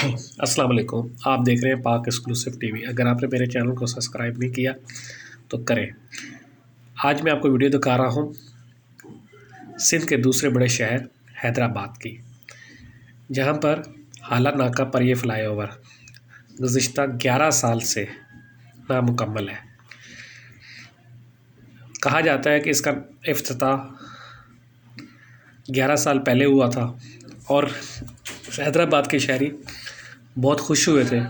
अस्सलाम वालेकुम। आप देख रहे हैं पाक एक्सक्लूसिव टीवी। अगर आपने मेरे चैनल को सब्सक्राइब नहीं किया तो करें। आज मैं आपको वीडियो दिखा रहा हूँ सिंध के दूसरे बड़े शहर हैदराबाद की, जहाँ पर हाला नाका पर यह फ़्लाईओवर गुज़िश्ता 11 साल से नामुकम्मल है। कहा जाता है कि इसका इफ्तिताह 11 साल पहले हुआ था और हैदराबाद के शहरी बहुत खुश हुए थे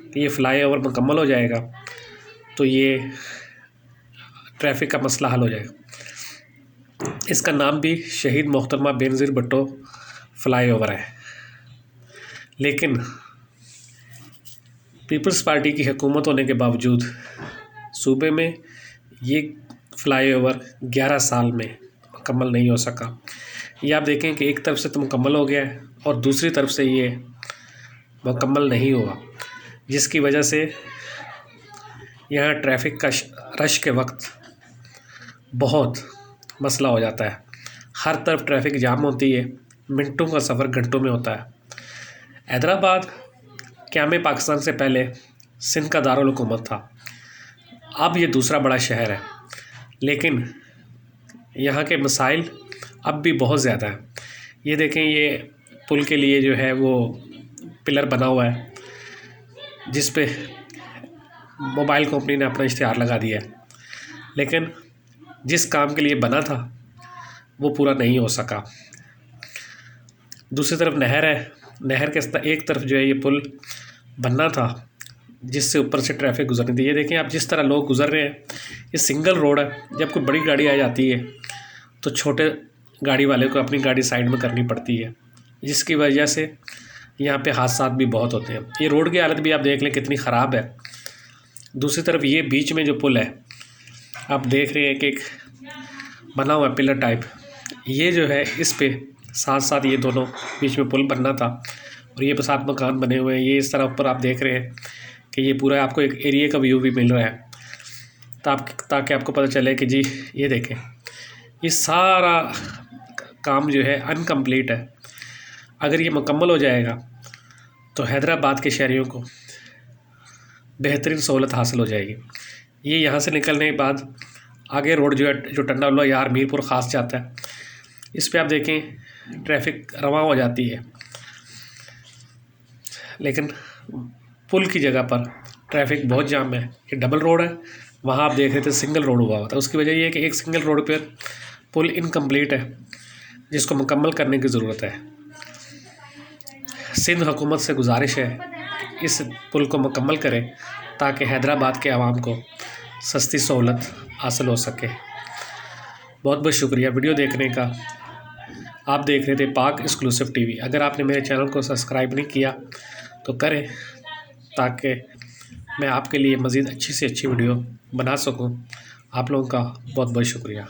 कि ये फ़्लाईओवर मुकम्मल हो जाएगा तो ये ट्रैफ़िक का मसला हल हो जाएगा। इसका नाम भी शहीद मोहतरमा बेनज़ीर भुट्टो फ़्लाईओवर है। लेकिन पीपल्स पार्टी की हुकूमत होने के बावजूद सूबे में ये फ़्लाईओवर 11 साल में मुकम्मल नहीं हो सका। ये आप देखें कि एक तरफ से तो मुकम्मल हो गया है और दूसरी तरफ से ये मुकम्मल नहीं हुआ, जिसकी वजह से यहाँ ट्रैफ़िक का रश के वक्त बहुत मसला हो जाता है। हर तरफ ट्रैफ़िक जाम होती है, मिनटों का सफ़र घंटों में होता है। हैदराबाद क़याम पाकिस्तान से पहले सिंध का दारुल हुकूमत था। अब ये दूसरा बड़ा शहर है, लेकिन यहाँ के मसाइल अब भी बहुत ज़्यादा हैं। ये देखें, ये पुल के लिए जो है वो पिलर बना हुआ है, जिस पे मोबाइल कंपनी ने अपना इश्तिहार लगा दिया है, लेकिन जिस काम के लिए बना था वो पूरा नहीं हो सका। दूसरी तरफ नहर है, नहर के एक तरफ जो है ये पुल बनना था, जिससे ऊपर से ट्रैफ़िक गुजरनी थी। ये देखें आप, जिस तरह लोग गुजर रहे हैं, ये सिंगल रोड है। जब कोई बड़ी गाड़ी आ जाती है तो छोटे गाड़ी वाले को अपनी गाड़ी साइड में करनी पड़ती है, जिसकी वजह से यहाँ पे हादसात भी बहुत होते हैं। ये रोड की हालत भी आप देख लें कितनी ख़राब है। दूसरी तरफ ये बीच में जो पुल है आप देख रहे हैं कि एक बना हुआ पिलर टाइप, ये जो है इस पे साथ साथ ये दोनों बीच में पुल बनना था और ये साथ मकान बने हुए हैं। ये इस तरह ऊपर आप देख रहे हैं कि ये पूरा आपको एक एरिया का व्यू भी मिल रहा है, ताकि आपको पता चले कि जी ये देखें, ये सारा काम जो है अनकम्प्लीट है। अगर ये मुकम्मल हो जाएगा तो हैदराबाद के शहरियों को बेहतरीन सहूलत हासिल हो जाएगी। ये यहाँ से निकलने के बाद आगे रोड जो है, जो टंडा यार मीरपुर ख़ास जाता है, इस पे आप देखें ट्रैफ़िक रवां हो जाती है, लेकिन पुल की जगह पर ट्रैफ़िक बहुत जाम है। ये डबल रोड है, वहाँ आप देख रहे थे सिंगल रोड हुआ हुआ था। उसकी वजह ये है कि एक सिंगल रोड पर पुल इनकम्प्लीट है, जिसको मुकम्मल करने की ज़रूरत है। सिंध हुकूमत से गुजारिश है इस पुल को मुकम्मल करें, ताकि हैदराबाद के आवाम को सस्ती सहूलत हासिल हो सके। बहुत बहुत शुक्रिया वीडियो देखने का। आप देख रहे थे पाक एक्सक्लूसिव टीवी। अगर आपने मेरे चैनल को सब्सक्राइब नहीं किया तो करें, ताकि मैं आपके लिए मज़ीद अच्छी से अच्छी वीडियो बना सकूं। आप लोगों का बहुत बहुत शुक्रिया।